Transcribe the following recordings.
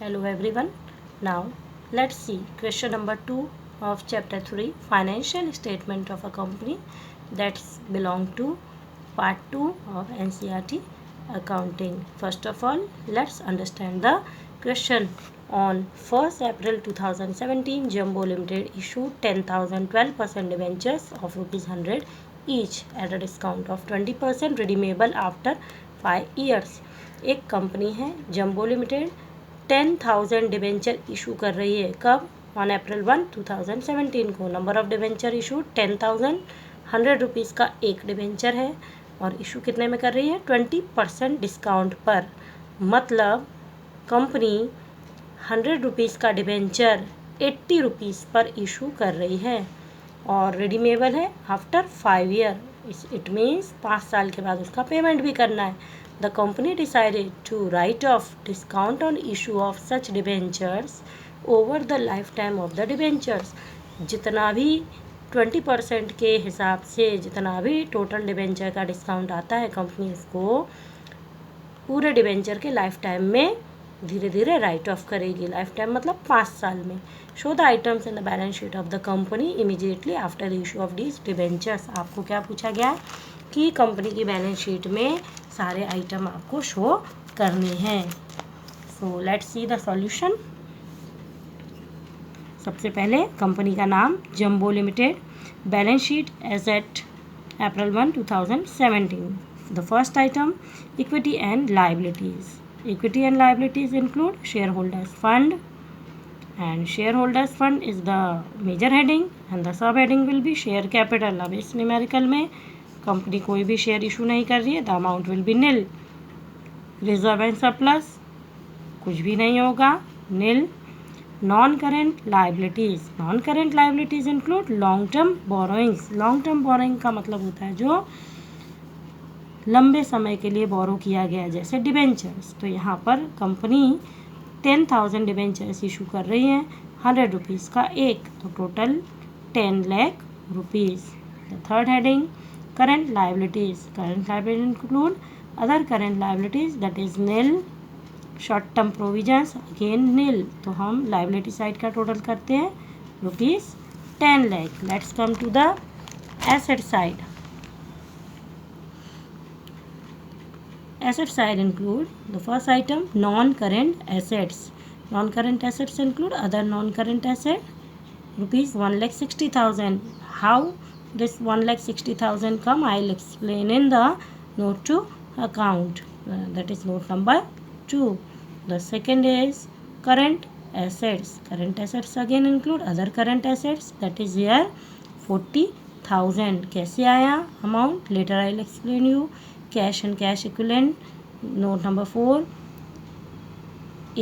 Hello everyone. Now let's see question number 2 of chapter 3 financial statement of a company that's belong to part 2 of NCERT accounting. First of all, let's understand the question. On 1st April 2017, Jumbo Limited issued 10,012% debentures of ₹100 each at a discount of 20% redeemable after 5 years. एक company है जम्बो limited 10,000 debenture issue कर रही है। कब? On April 1, 2017 को। Number of debenture issue 10,000, ₹100 का एक debenture है और इशू कितने में कर रही है? 20% डिस्काउंट पर। मतलब कंपनी ₹100 का डिबेंचर ₹80 पर इशू कर रही है और रिडीमेबल है आफ्टर 5 ईयर। इट मीन्स 5 साल के बाद उसका पेमेंट भी करना है। The company decided to write off discount on issue of such debentures over the lifetime of the debentures. जितना भी 20% के हिसाब से जितना भी टोटल डिबेंचर का डिस्काउंट आता है, कंपनी उसको पूरे डिबेंचर के लाइफ टाइम में धीरे धीरे राइट ऑफ करेगी। लाइफ टाइम मतलब 5 साल में। Show the items in the balance sheet of the company immediately after issue of these debentures. आपको क्या पूछा गया है कि कंपनी की बैलेंस शीट में सारे आइटम आपको शो करने हैं। So let's see the solution. सबसे पहले कंपनी का नाम jumbo limited, balance sheet as at April 1, 2017. The first item, equity and liabilities. Equity and liabilities include shareholders fund, and shareholders fund is the major heading and the sub heading will be share capital. अब इस numerical में company कोई भी share issue नहीं कर रही है, the amount will be nil. Reserve and surplus कुछ भी नहीं होगा, nil. Non current liabilities, non current liabilities include long term borrowings. Long term borrowing का मतलब होता है जो लंबे समय के लिए बोरो किया गया, जैसे डिबेंचर्स। तो यहाँ पर कंपनी 10,000 डिबेंचर्स इशू कर रही है, ₹100 का एक, तो total 10 lakh rupees. The third heading, current liabilities. Current liabilities include other current liabilities that is nil. Short term provisions again nil. तो हम liability side का टोटल करते हैं ₹10 lakh. Let's come to the asset side. Asset side include the first item, non-current assets. Non-current assets include other non-current asset ₹1,60,000. How this 1,60,000 come? I'll explain in the note to account. That is note number 2. The second is current assets. Current assets again include other current assets. That is here 40,000. कैसे आया amount? Later I'll explain you. Cash and cash equivalent. Note number 4.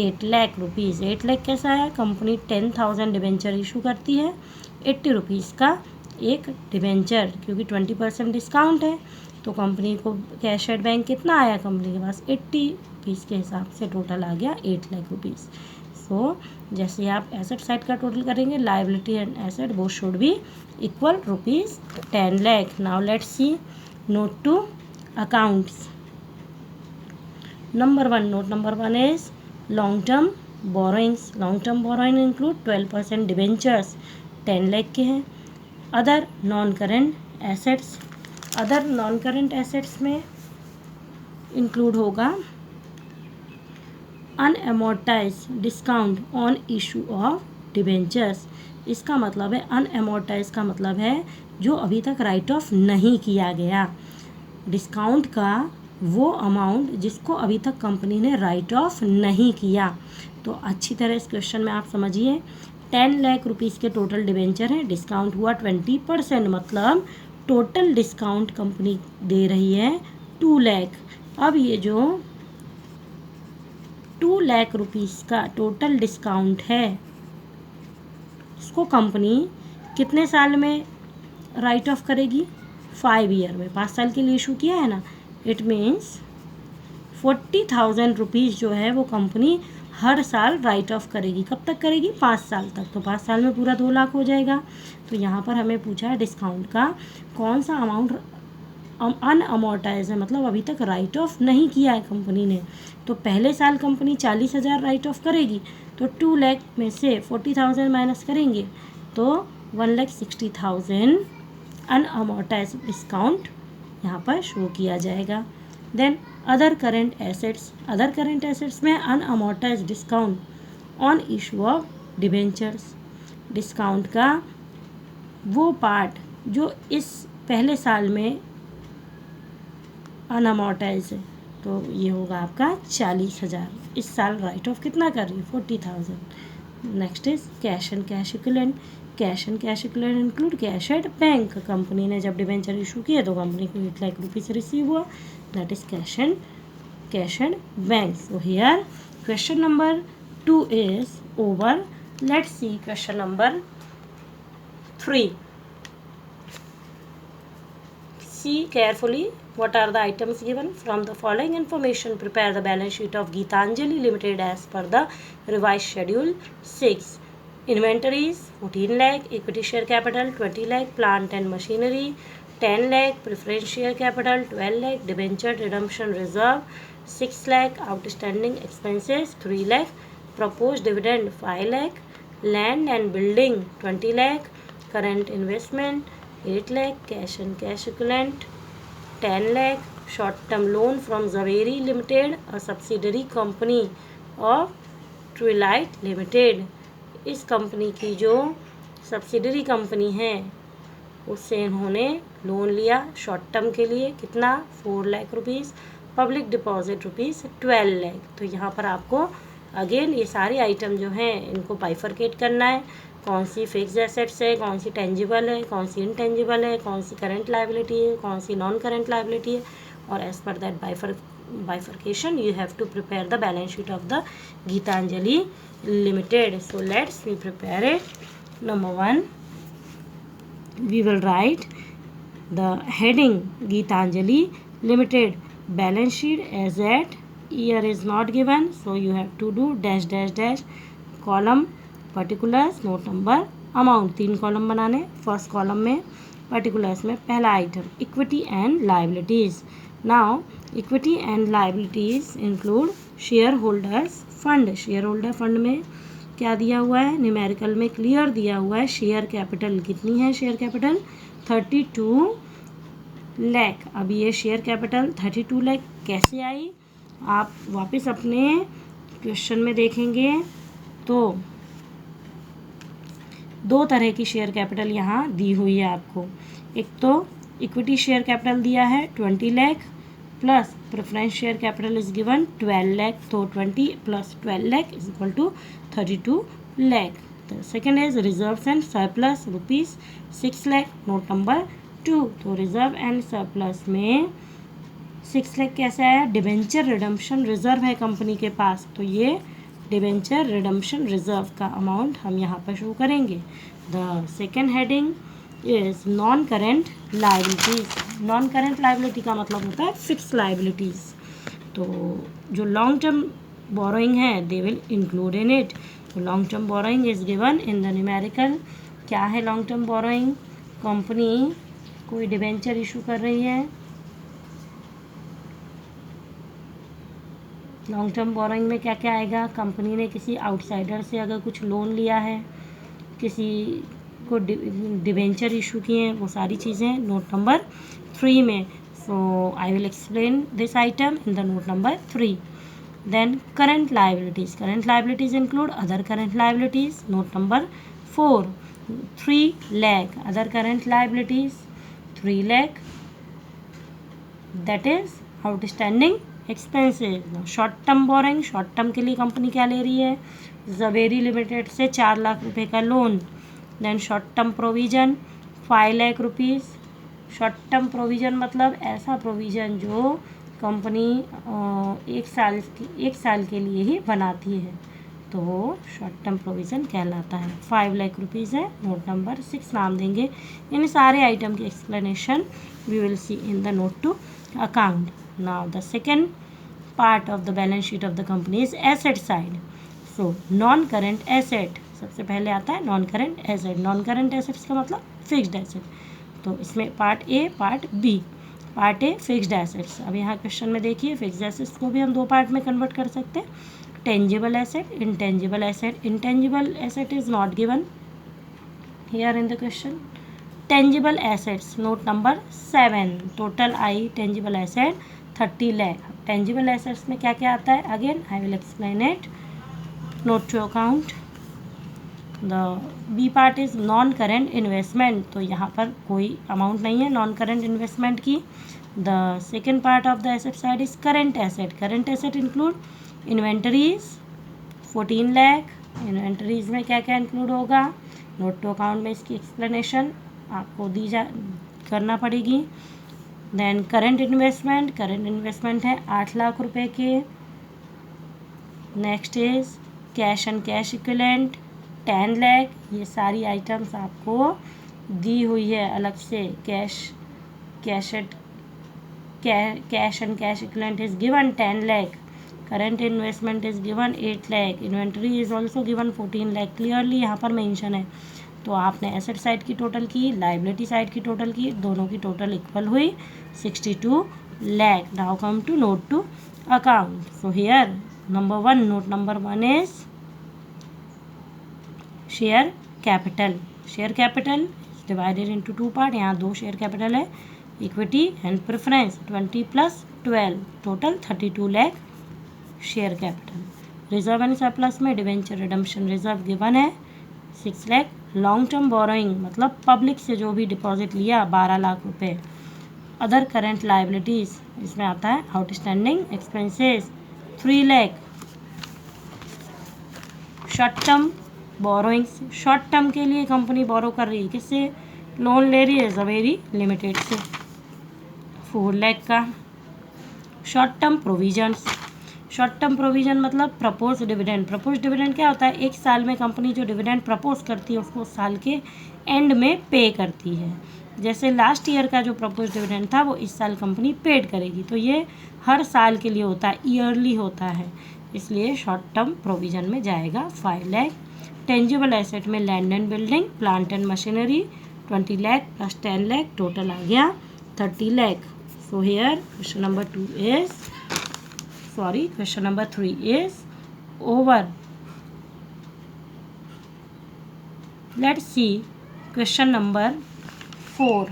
8 lakh rupees. 8 lakh कैसा है? Company 10,000 debenture issue करती है, ₹80 का एक debenture, क्योंकि 20% discount है तो कंपनी को कैश एट बैंक कितना आया कंपनी के पास? ₹80 के हिसाब से टोटल आ गया 8 लाख रुपीज़। सो जैसे आप एसेट साइड का टोटल करेंगे, liability and asset both should be equal ₹10 lakh. Now let's see note to accounts. Note number 1 is long term borrowings. Long term borrowing include 12% debentures, 10 lakh के हैं। Other non current assets, other non current assets में include होगा unamortize discount on issue of debentures. इसका मतलब है अनएमोर्टाइज का मतलब है जो अभी तक राइट ऑफ नहीं किया गया, डिस्काउंट का वो अमाउंट जिसको अभी तक कंपनी ने राइट ऑफ नहीं किया। तो अच्छी तरह इस क्वेश्चन में आप समझिए, 10 लाख रुपीज़ के टोटल डिबेंचर हैं, डिस्काउंट हुआ 20%, मतलब टोटल डिस्काउंट कंपनी दे रही है 2 लाख। अब ये जो 2 लाख रुपीज़ का टोटल डिस्काउंट है, इसको कंपनी कितने साल में राइट ऑफ करेगी? 5 ईयर में। 5 साल के लिए इशू किया है ना, इट मीन्स 40,000 रुपीज़ जो है वो कंपनी हर साल राइट ऑफ करेगी। कब तक करेगी? 5 साल तक। तो 5 साल में पूरा 2 लाख हो जाएगा। तो यहाँ पर हमें पूछा है डिस्काउंट का कौन सा अमाउंट अनअमोर्टाइज है, मतलब अभी तक राइट ऑफ नहीं किया है कंपनी ने। तो पहले साल कंपनी 40,000 राइट ऑफ करेगी, तो 2 लाख में से 40,000 माइनस करेंगे तो 1,60,000 अनअमोर्टाइज डिस्काउंट यहाँ पर शो किया जाएगा। देन अदर करेंट एसेट्स में unamortize discount on issue of debentures, discount का वो पार्ट जो इस पहले साल में अनअमोर्टाइज है, तो ये होगा आपका 40,000। इस साल राइट ऑफ कितना कर रही है? 40,000। Next is cash and cash equivalent. Cash and cash equivalent include cash at bank. Company ने जब डिबेंचर इशू किए तो कंपनी को 8 लाख रुपीज़ रिसीव हुआ, that is cash and bank. So here question number 2 is over. Let's see question number 3. See carefully what are the items given. From the following information, prepare the balance sheet of Geetanjali Limited as per the revised schedule 6. Inventories 14 lakh, equity share capital 20 lakh, plant and machinery 10 lakh, preference share capital 12 lakh, debenture redemption reserve 6 lakh, outstanding expenses 3 lakh, proposed dividend 5 lakh, land and building 20 lakh, current investment 8 lakh, cash and cash equivalent 10 lakh, short term loan from Zaveri Limited, a subsidiary company of Twilight Limited. इस company की जो subsidiary company है उससे इन्होंने loan लिया short term के लिए, कितना? 4 lakh rupees. Public deposit rupees 12 lakh. तो यहाँ पर आपको अगेन ये सारी आइटम जो हैं इनको बाइफरकेट करना है, कौन सी फिक्स्ड एसेट्स है, कौन सी टेंजिबल है, कौन सी इनटेंजिबल है, कौन सी करंट लायबिलिटी है, कौन सी नॉन करंट लायबिलिटी है, और एज पर that bifurcation you have to prepare the balance sheet of the Geetanjali Limited. So let's we prepare it. Number 1, we will write the heading Geetanjali Limited balance sheet as at year is not given, so you have to do dash dash dash, column particulars, note number, amount। 3 column बनाने। First column में particulars में पहला item equity and liabilities. Now equity and liabilities include share holders fund. Share holder fund में क्या दिया हुआ है? Numerical में क्लियर दिया हुआ है। शेयर कैपिटल कितनी है? Share capital 32 lakh. अब ये शेयर कैपिटल 32 लाख कैसे आई? आप वापस अपने क्वेश्चन में देखेंगे तो 2 तरह की शेयर कैपिटल यहाँ दी हुई है आपको। एक तो इक्विटी शेयर कैपिटल दिया है 20 lakh plus preference share capital is given 12 lakh, तो 20 प्लस 12 lakh is equal to 32 lakh. The second is reserve and surplus rupees 6 lakh, note number 2। तो रिजर्व एंड सरप्लस में 6 लाख कैसे आया? डिबेंचर रिडम्पशन रिजर्व है कंपनी के पास, तो ये डिबेंचर रिडम्पशन रिजर्व का अमाउंट हम यहाँ पर शो करेंगे। The second heading is non current liabilities. Non current liability का मतलब होता है फिक्स लायबिलिटीज़। तो जो लॉन्ग टर्म बोरोइंग है they will include in it. तो long term borrowing is given in the numerical. क्या है लॉन्ग टर्म बोरोइंग? कंपनी कोई डिबेंचर इशू कर रही है, लॉन्ग टर्म बोरोइंग में क्या क्या आएगा? कंपनी ने किसी आउटसाइडर से अगर कुछ लोन लिया है, किसी को डिबेंचर इशू किए हैं, वो सारी चीज़ें नोट नंबर 3 में। So I will explain this item in the note number 3। Then current liabilities. Current liabilities include other current liabilities, note number 4। 3 lakh other current liabilities 3 lakh, that is outstanding expenses. Short term borrowing, short term के लिए company क्या ले रही है? Zaveri limited से 4 लाख रुपए का loan. Then short term provision 5 lakh rupees. Short term provision मतलब ऐसा प्रोविज़न जो कंपनी 1 साल के लिए ही बनाती है, तो वो शॉर्ट टर्म प्रोविज़न कहलाता है। 5 लाख रुपीज़ है, नोट नंबर 6 नाम देंगे। इन सारे आइटम की explanation we will see in the note to account. Now the second part of the balance sheet of the company is asset side. So non current asset सबसे पहले आता है non current asset. Non current assets का मतलब fixed asset. तो इसमें part A part B. Part A fixed assets. अब यहाँ क्वेश्चन में देखिए फिक्स्ड एसेट्स को भी हम दो पार्ट में कन्वर्ट कर सकते हैं, tangible asset, intangible asset. Intangible asset is not given here in the question. Tangible assets, note number 7, total I tangible asset 30 lakh. Tangible assets में क्या क्या आता है, again I will explain it. Note to account, the B part is non current investment, तो यहाँ पर कोई amount नहीं है नॉन करेंट इन्वेस्टमेंट की। The second part of the asset side is current asset. Current asset include inventories 14 lakh. Inventories में क्या क्या इंक्लूड होगा, नोट टू अकाउंट में इसकी एक्सप्लेनेशन आपको करना पड़ेगी। Then current investment, current investment है 8 लाख रुपए के। Next is cash and cash equivalent 10 lakh. ये सारी आइटम्स आपको दी हुई है अलग से। Cash and cash equivalent is given 10 lakh, current investment is given 8 lakh, inventory is also given 14 lakh, clearly यहाँ पर मेंशन है। तो आपने एसेट साइड की टोटल की, लाइबिलिटी साइड की टोटल की, दोनों की टोटल इक्वल हुई 62 lakh। Now come to note to account. So here number 1, note number 1 is share capital. Share capital divided into 2 part. यहाँ 2 शेयर कैपिटल है, equity and preference 20 + 12, total 32 lakh share capital. Reserve and surplus में debenture redemption reserve given है 6 lakh. Long term borrowing मतलब public से जो भी deposit लिया 12 लाख रुपए। अदर करेंट लाइबिलिटीज इसमें आता है outstanding expenses 3 lakh. Short term borrowings, short term के लिए कंपनी बोरो कर रही है, किससे, लोन ले रही है ज़वेरी लिमिटेड से 4 लाख का। Short term provisions, short term provision मतलब प्रपोज डिविडेंड। प्रपोज डिविडेंड क्या होता है, एक साल में कंपनी जो डिविडेंड प्रपोज करती है उसको साल के एंड में पे करती है। जैसे लास्ट ईयर का जो प्रपोज डिविडेंड था वो इस साल कंपनी पेड करेगी, तो ये हर साल के लिए होता है, ईयरली होता है, इसलिए शॉर्ट टर्म प्रोविजन में जाएगा 5 लाख। टेंजिबल एसेट में land and building, plant and machinery 20 lakh + 10 lakh, total आ गया 30 lakh. So here question number 3 is over. Let's see question number 4.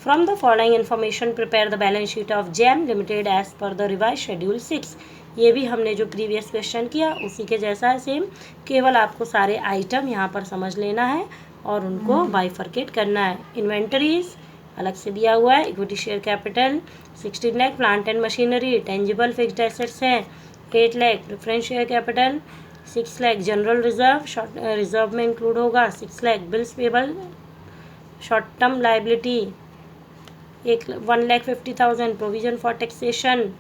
From the following information, prepare the balance sheet of GEM Limited as per the revised schedule 6. ये भी हमने जो previous question किया उसी के जैसा है सेम, केवल आपको सारे आइटम यहाँ पर समझ लेना है और उनको बाइफरकेट करना है। इन्वेंटरीज अलग से दिया हुआ है, equity share capital 16 lakh, plant and machinery, tangible fixed assets हैं 8 lakh, preference share capital 6 lakh, general reserve short reserve में इंक्लूड होगा 6 lakh, bills payable, short term liability 1,50,000, provision for taxation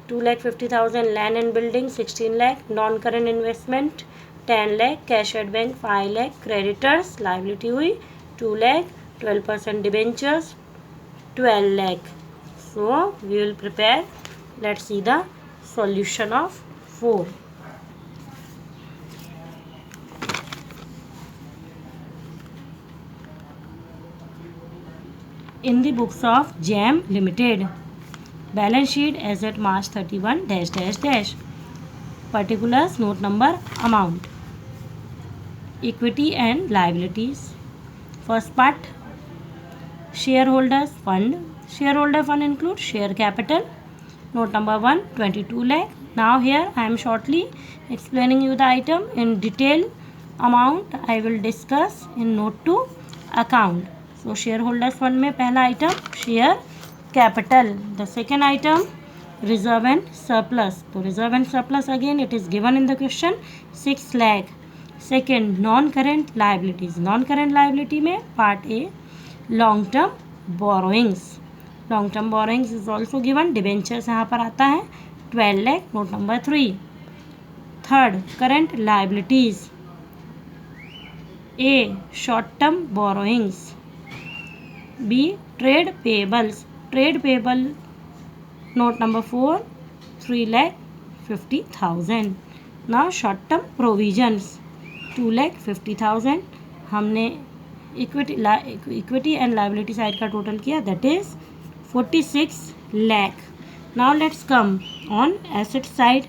2,50,000, land and building 16 lakh, non current investment 10 lakh, cash at bank 5 lakh, creditors liability हुई 2 lakh, 12% debentures 12 lakh. So we will prepare, let's see the solution of 4. In the books of GEM Limited, balance sheet as at March 31 dash dash dash. Particulars, note number, amount, equity and liabilities. First part, shareholders fund. Shareholder fund includes share capital. Note number 1, 22 lakh. Now here I am shortly explaining you the item in detail. Amount I will discuss in note to account. So shareholders fund में पहला item share capital, the second item reserve and surplus. तो reserve and surplus again it is given in the question 6 lakh. Second non current liabilities, non current liability में part A long term borrowings, long term borrowings is also given, debentures यहाँ पर आता है 12 lakh, note number 3। Third current liabilities, A short term borrowings, B trade payables, trade payable note number 4 3,50,000, now short term provisions 2,50,000 हमने equity and liability side का total किया, that is 46 lakh. Now let's come on asset side.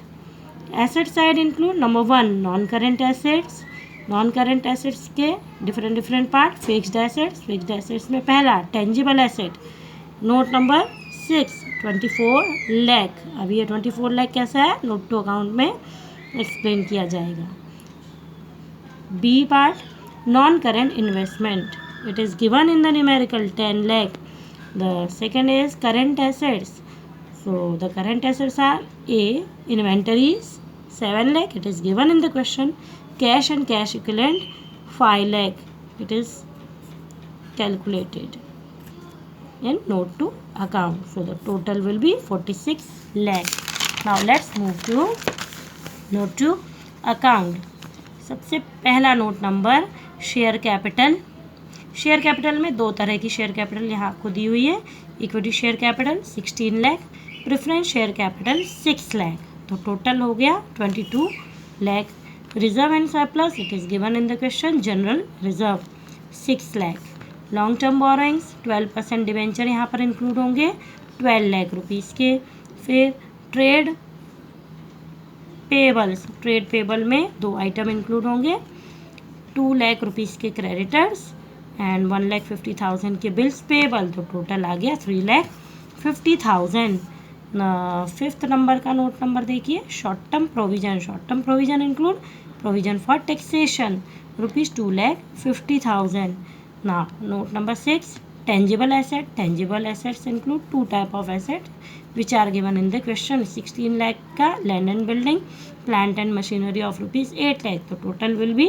Asset side include number 1 non current assets. Non current assets के different part. Fixed assets में पहला tangible asset, note number 6 24 lakh. अब ये 24 lakh कैसा है, note to account में explain किया जाएगा. B part non current investment, it is given in the numerical 10 lakh. The second is current assets. So the current assets are A, inventories 7 lakh, it is given in the question. Cash and cash equivalent 5 lakh, it is calculated in note to account. So the total will be 46 lakh. Now let's move to note to account. सबसे पहला note number share capital. Share capital में दो तरह की share capital यहाँ आपको दी हुई है. Equity share capital 16 lakh, preference share capital 6 lakh. तो टोटल हो गया 22 lakh. Reserve and surplus, it is given in the question. General reserve 6 lakh. Long term borrowings 12% debenture यहाँ पर इंक्लूड होंगे 12 lakh रुपीज़ के. फिर ट्रेड पेबल में दो आइटम इंक्लूड होंगे, 2 lakh रुपीज़ के क्रेडिटर्स एंड 1,50,000 के बिल्स पेबल. तो टोटल आ गया 3,50,000. फिफ्थ नंबर का नोट नंबर देखिए, short term provision. Short term provision include provision for taxation rupees 2,50,000. ना note number 6 tangible asset. Tangible assets include 2 type of assets which are given in the question. 16 lakh का land and building, plant and machinery of rupees 8 lakh. तो total will be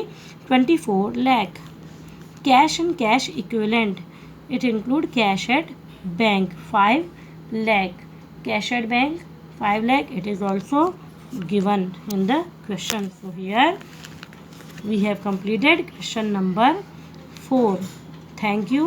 24 lakh. Cash and cash equivalent, it include cash at bank 5 lakh. Cash at bank 5 lakh, it is also given in the question. So here we have completed question number 4. Thank you.